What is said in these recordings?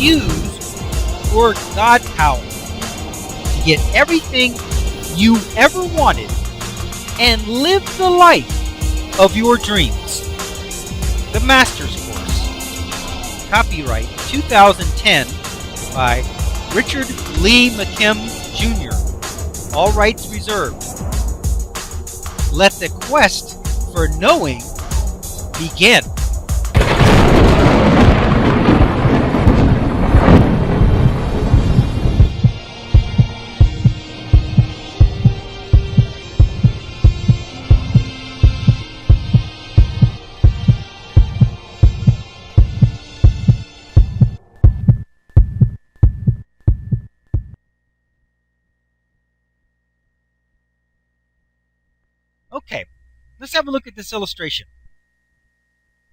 use your God power to get everything you ever wanted and live the life of your dreams. The Master's Course. Copyright 2010 by Richard Lee McKim Jr. All rights reserved. Let the quest for knowing begin. Okay, let's have a look at this illustration.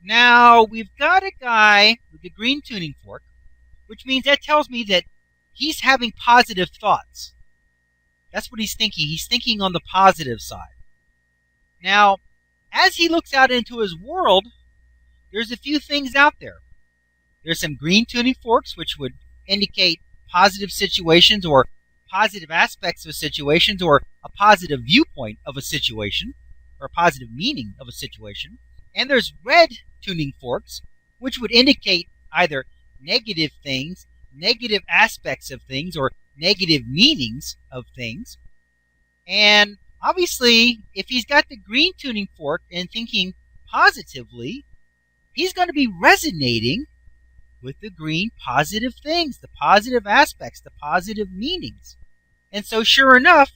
Now, we've got a guy with a green tuning fork, which means that tells me that he's having positive thoughts. That's what he's thinking. He's thinking on the positive side. Now, as he looks out into his world, there's a few things out there. There's some green tuning forks, which would indicate positive situations or positive aspects of situations or a positive viewpoint of a situation or a positive meaning of a situation. And there's red tuning forks, which would indicate either negative things, negative aspects of things, or negative meanings of things. And obviously, if he's got the green tuning fork and thinking positively, he's going to be resonating with the green positive things, the positive aspects, the positive meanings. And so sure enough,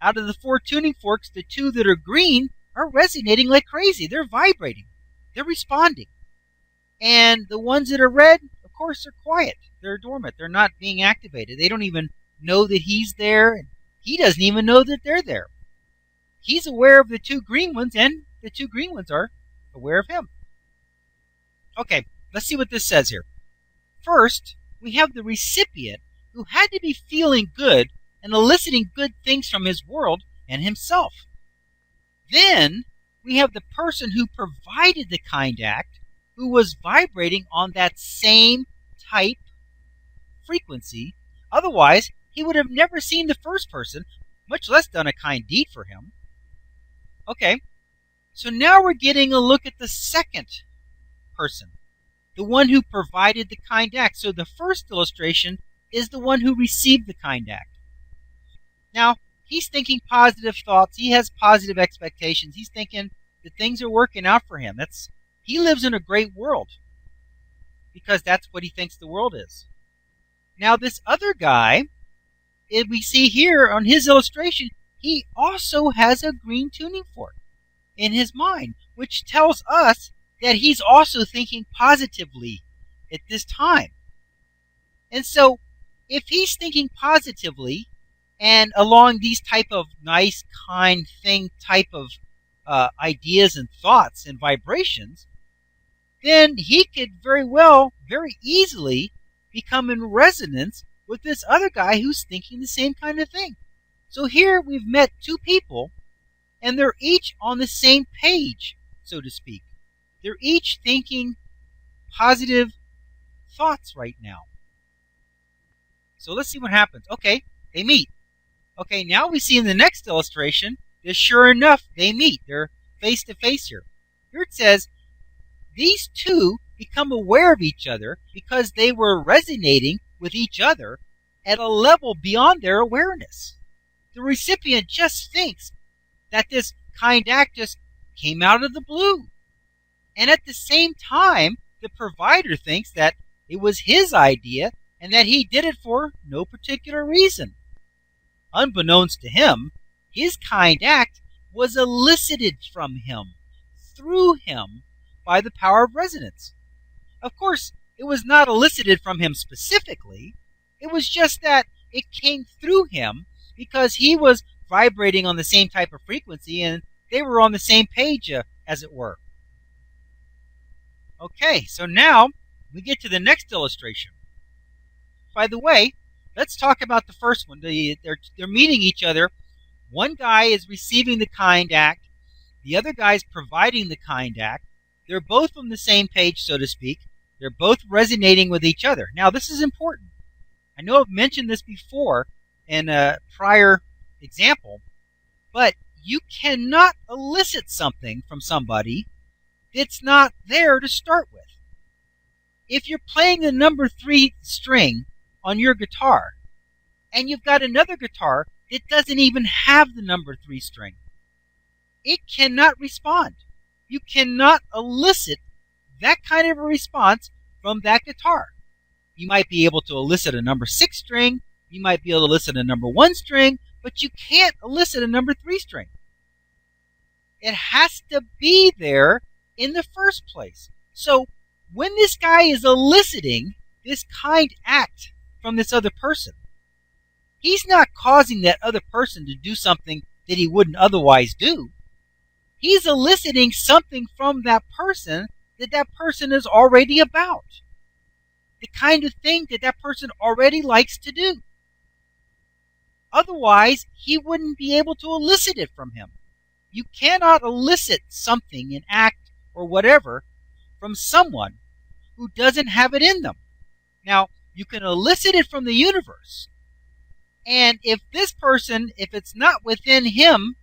out of the 4 tuning forks, the 2 that are green are resonating like crazy. They're vibrating. They're responding. And the ones that are red, of course, are quiet. They're dormant. They're not being activated. They don't even know that he's there, and he doesn't even know that they're there. He's aware of the 2 green ones, and the 2 green ones are aware of him. Okay, let's see what this says here. First, we have the recipient who had to be feeling good and eliciting good things from his world and himself. Then we have the person who provided the kind act, who was vibrating on that same type frequency. Otherwise, he would have never seen the first person, much less done a kind deed for him. Okay, so now we're getting a look at the second person, the one who provided the kind act. So the first illustration is the one who received the kind act. Now, he's thinking positive thoughts. He has positive expectations. He's thinking that things are working out for him. He lives in a great world because that's what he thinks the world is. Now, this other guy, we see here on his illustration, he also has a green tuning fork in his mind, which tells us that he's also thinking positively at this time. And so, if he's thinking positively, and along these type of nice, kind thing type of ideas and thoughts and vibrations, then he could very well, very easily become in resonance with this other guy who's thinking the same kind of thing. So here we've met 2 people, and they're each on the same page, so to speak. They're each thinking positive thoughts right now. So let's see what happens. Okay, they meet. Okay, now we see in the next illustration that sure enough, they meet. They're face to face here. Here it says, these 2 become aware of each other because they were resonating with each other at a level beyond their awareness. The recipient just thinks that this kind act just came out of the blue. And at the same time, the provider thinks that it was his idea and that he did it for no particular reason. Unbeknownst to him, his kind act was elicited from him, through him, by the power of resonance. Of course, it was not elicited from him specifically. It was just that it came through him because he was vibrating on the same type of frequency and they were on the same page, as it were. Okay, so now we get to the next illustration. By the way, let's talk about the first one. They're meeting each other. One guy is receiving the kind act. The other guy is providing the kind act. They're both on the same page, so to speak. They're both resonating with each other. Now, this is important. I know I've mentioned this before in a prior example, but you cannot elicit something from somebody that's not there to start with. If you're playing the number 3 string on your guitar, and you've got another guitar that doesn't even have the number 3 string, it cannot respond. You cannot elicit that kind of a response from that guitar. You might be able to elicit a number 6 string, you might be able to elicit a number 1 string, but you can't elicit a number 3 string. It has to be there in the first place. So when this guy is eliciting this kind act from this other person, he's not causing that other person to do something that he wouldn't otherwise do. He's eliciting something from that person that person is already about. The kind of thing that person already likes to do. Otherwise, he wouldn't be able to elicit it from him. You cannot elicit something, an act, or whatever, from someone who doesn't have it in them. Now, you can elicit it from the universe. And if this person, if it's not within him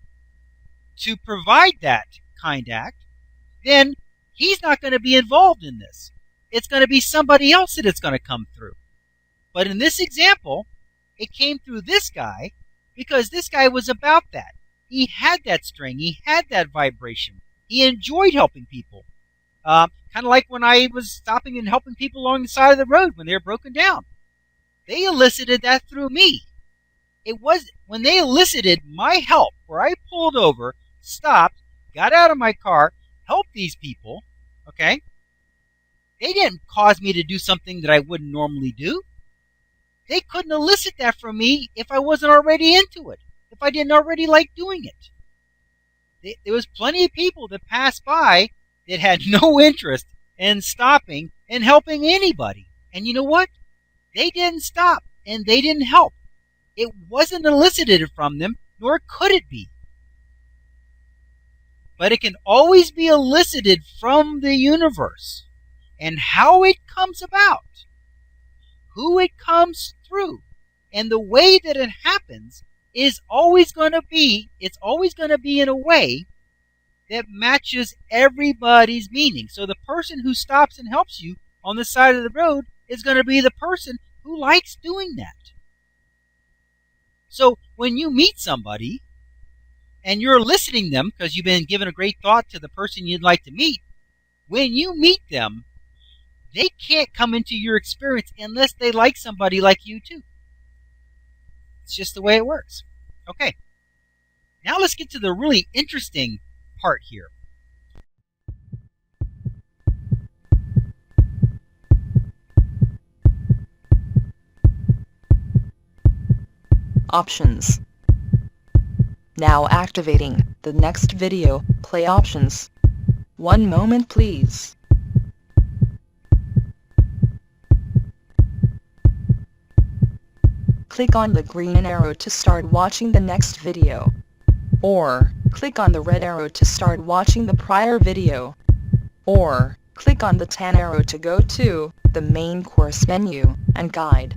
to provide that kind act, then he's not going to be involved in this. It's going to be somebody else that it's going to come through. But in this example, it came through this guy because this guy was about that. He had that string. He had that vibration. He enjoyed helping people. Kind of like when I was stopping and helping people along the side of the road when they were broken down. They elicited that through me. It was when they elicited my help, where I pulled over, stopped, got out of my car, helped these people, okay? They didn't cause me to do something that I wouldn't normally do. They couldn't elicit that from me if I wasn't already into it, if I didn't already like doing it. There was plenty of people that passed by that had no interest in stopping and helping anybody. And you know what? They didn't stop and they didn't help. It wasn't elicited from them, nor could it be. But it can always be elicited from the universe. And how it comes about, who it comes through, and the way that it happens is always going to be, it's always going to be in a way that matches everybody's meaning. So the person who stops and helps you on the side of the road is going to be the person who likes doing that. So when you meet somebody and you're eliciting them because you've been given a great thought to the person you'd like to meet, when you meet them, they can't come into your experience unless they like somebody like you too. It's just the way it works. Okay. Now let's get to the really interesting part here. Options. Now activating the next video, play options. 1 moment please. Click on the green arrow to start watching the next video. Or, click on the red arrow to start watching the prior video. Or, click on the tan arrow to go to the main course menu and guide,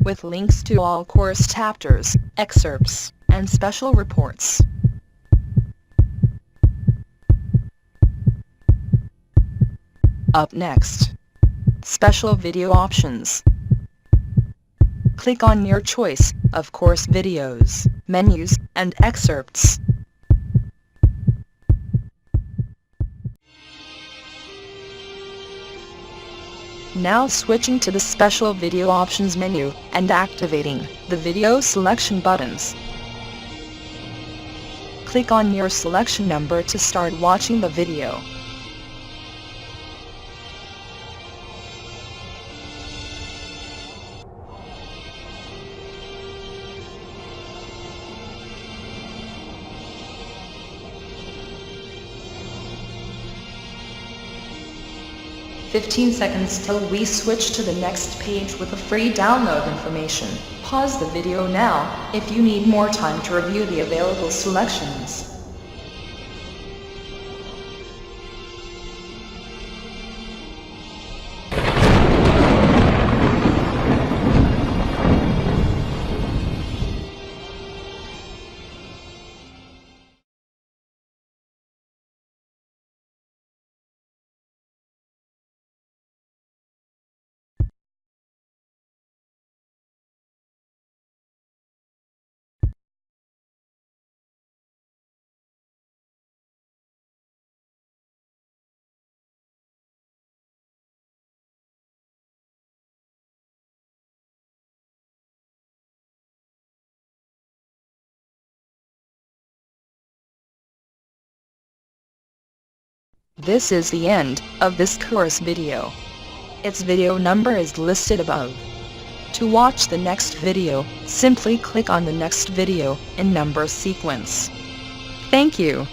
with links to all course chapters, excerpts, and special reports. Up next, special video options. Click on your choice of course videos, menus, and excerpts. Now switching to the special video options menu and activating the video selection buttons. Click on your selection number to start watching the video. "15 seconds till we switch to the next page with the free download information. Pause the video now if you need more time to review the available selections." This is the end of this course video. Its video number is listed above. To watch the next video, simply click on the next video in number sequence. Thank you.